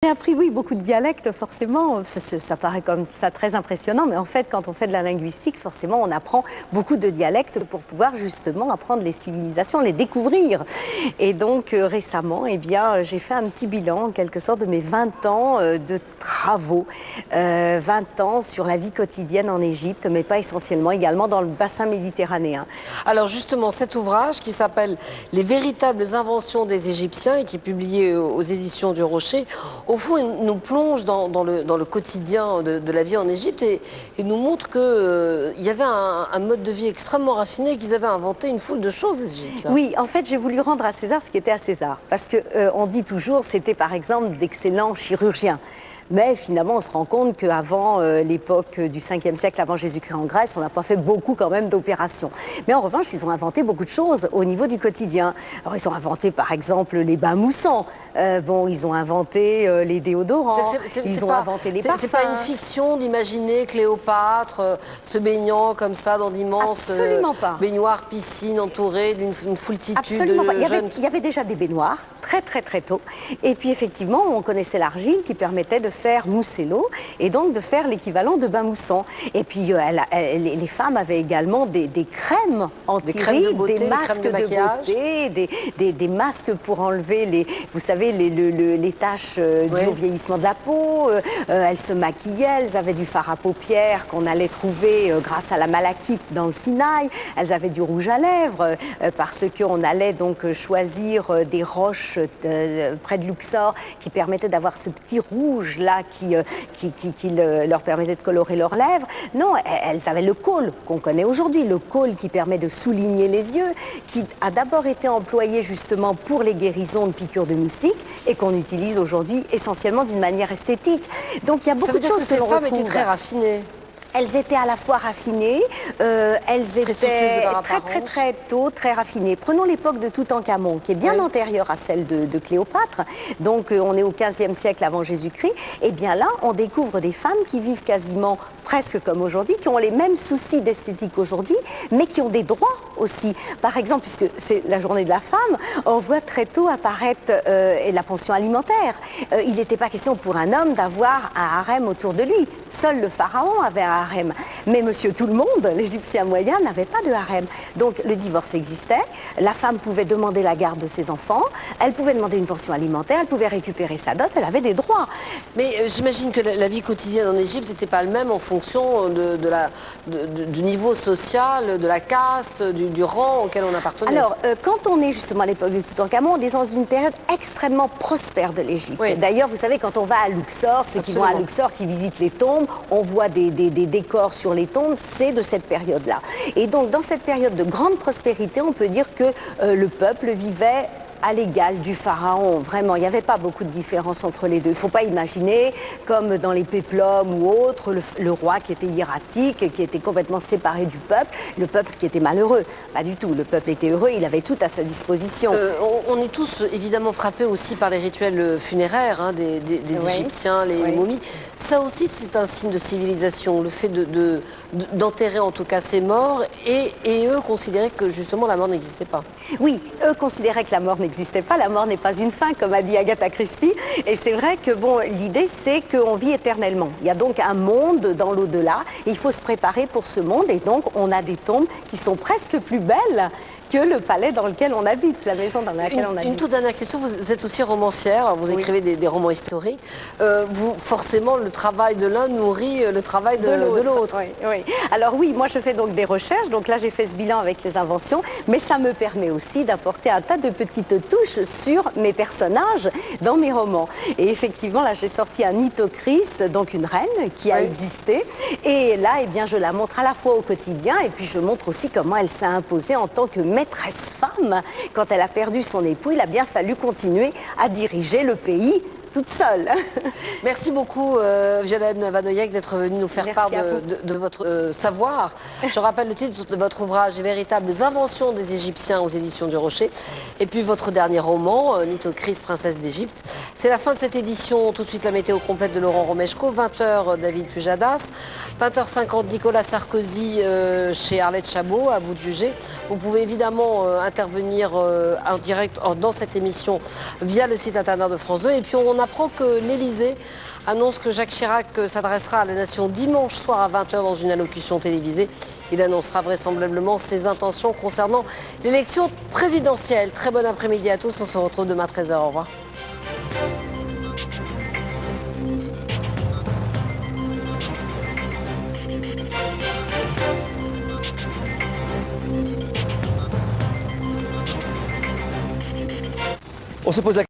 J'ai appris, oui, beaucoup de dialectes, forcément. Ça paraît comme ça très impressionnant, mais en fait, quand on fait de la linguistique, forcément, on apprend beaucoup de dialectes pour pouvoir justement apprendre les civilisations, les découvrir. Et donc, récemment, eh bien, j'ai fait un petit bilan, en quelque sorte, de mes 20 ans de travaux. 20 ans sur la vie quotidienne en Égypte, mais pas essentiellement, également dans le bassin méditerranéen. Alors justement, cet ouvrage qui s'appelle « Les véritables inventions des Égyptiens » et qui est publié aux éditions du Rocher, au fond, il nous plonge dans le quotidien de la vie en Égypte et nous montre qu'il y avait un mode de vie extrêmement raffiné, qu'ils avaient inventé une foule de choses, les Égyptiens. Oui, en fait, j'ai voulu rendre à César ce qui était à César. Parce qu'on dit toujours c'était par exemple d'excellents chirurgiens. Mais finalement, on se rend compte qu'avant l'époque du 5e siècle, avant Jésus-Christ en Grèce, on n'a pas fait beaucoup quand même d'opérations. Mais en revanche, ils ont inventé beaucoup de choses au niveau du quotidien. Alors, ils ont inventé par exemple les bains moussants. Ils ont inventé les déodorants. Ils ont inventé les parfums. C'est pas une fiction d'imaginer Cléopâtre se baignant comme ça dans d'immenses baignoires, piscines entourées d'une foultitude de jeunes... Il y avait déjà des baignoires très tôt. Et puis effectivement, on connaissait l'argile qui permettait de faire mousser l'eau et donc de faire l'équivalent de bain moussant. Et puis les femmes avaient également des crèmes anti-rides, des masques de beauté, des masques pour enlever vous savez, les taches dues au vieillissement de la peau. Elles se maquillaient, elles avaient du fard à paupières qu'on allait trouver grâce à la malachite dans le Sinaï. Elles avaient du rouge à lèvres parce qu'on allait donc choisir des roches près de Luxor qui permettaient d'avoir ce petit rouge là qui leur permettait de colorer leurs lèvres. Non, elles avaient le khôl qu'on connaît aujourd'hui, le khôl qui permet de souligner les yeux, qui a d'abord été employé justement pour les guérisons de piqûres de moustiques et qu'on utilise aujourd'hui essentiellement d'une manière esthétique. Donc il y a beaucoup de choses que l'on retrouve. Ces femmes étaient très raffinées. Elles étaient à la fois raffinées, elles étaient très tôt, très raffinées. Prenons l'époque de Toutankhamon, qui est bien antérieure à celle de Cléopâtre. Donc on est au 15e siècle avant Jésus-Christ. Et bien là, on découvre des femmes qui vivent quasiment presque comme aujourd'hui, qui ont les mêmes soucis d'esthétique aujourd'hui, mais qui ont des droits aussi. Par exemple, puisque c'est la journée de la femme, on voit très tôt apparaître la pension alimentaire. Il n'était pas question pour un homme d'avoir un harem autour de lui. Seul le pharaon avait un harem. Mais monsieur tout le monde, l'Égyptien moyen, n'avait pas de harem. Donc le divorce existait, la femme pouvait demander la garde de ses enfants, elle pouvait demander une pension alimentaire, elle pouvait récupérer sa dot, elle avait des droits. Mais j'imagine que la vie quotidienne en Égypte n'était pas le même en fonction du niveau social, de la caste, du rang auquel on appartenait. Alors, quand on est justement à l'époque de Toutankhamon, on est dans une période extrêmement prospère de l'Égypte. Oui. D'ailleurs, vous savez, quand on va à Luxor, ceux qui vont à Luxor, qui visitent les tombes, on voit des décors sur les tombes, c'est de cette période-là. Et donc, dans cette période de grande prospérité, on peut dire que le peuple vivait à l'égal du pharaon. Vraiment, il n'y avait pas beaucoup de différence entre les deux. Il ne faut pas imaginer, comme dans les péplums ou autres, le roi qui était hiératique, qui était complètement séparé du peuple, le peuple qui était malheureux. Pas du tout. Le peuple était heureux, il avait tout à sa disposition. On est tous évidemment frappés aussi par les rituels funéraires des Égyptiens, les momies. Ça aussi, c'est un signe de civilisation, le fait d'enterrer en tout cas ses morts, et eux considéraient que justement la mort n'existait pas. Oui, eux considéraient que la mort n'existait pas, la mort n'est pas une fin, comme a dit Agatha Christie. Et c'est vrai que l'idée, c'est qu'on vit éternellement. Il y a donc un monde dans l'au-delà, et il faut se préparer pour ce monde. Et donc, on a des tombes qui sont presque plus belles que le palais dans lequel on habite, la maison dans laquelle on habite. Une toute dernière question, vous êtes aussi romancière, vous écrivez des romans historiques. Forcément, le travail de l'un nourrit le travail de l'autre. Oui. Alors oui, moi je fais donc des recherches, donc là j'ai fait ce bilan avec les inventions, mais ça me permet aussi d'apporter un tas de petites touches sur mes personnages dans mes romans. Et effectivement, là j'ai sorti un Nitocris, donc une reine qui a existé, et là, eh bien, je la montre à la fois au quotidien, et puis je montre aussi comment elle s'est imposée en tant que maîtresse femme. Quand elle a perdu son époux, il a bien fallu continuer à diriger le pays toute seule. Merci beaucoup, Violaine Vanoyek, d'être venue nous faire part de votre savoir. Je rappelle le titre de votre ouvrage, Les véritables inventions des Égyptiens aux éditions du Rocher. Et puis votre dernier roman, Nitocris, princesse d'Égypte. C'est la fin de cette édition. Tout de suite, la météo complète de Laurent Romeshko. 20h, David Pujadas. 20h50, Nicolas Sarkozy chez Arlette Chabot. À vous de juger. Vous pouvez évidemment intervenir en direct dans cette émission via le site internet de France 2. Et puis on apprend que l'Élysée annonce que Jacques Chirac s'adressera à la nation dimanche soir à 20 h dans une allocution télévisée. Il annoncera vraisemblablement ses intentions concernant l'élection présidentielle. Très bon après-midi à tous, on se retrouve demain 13 h. Au revoir. On se pose la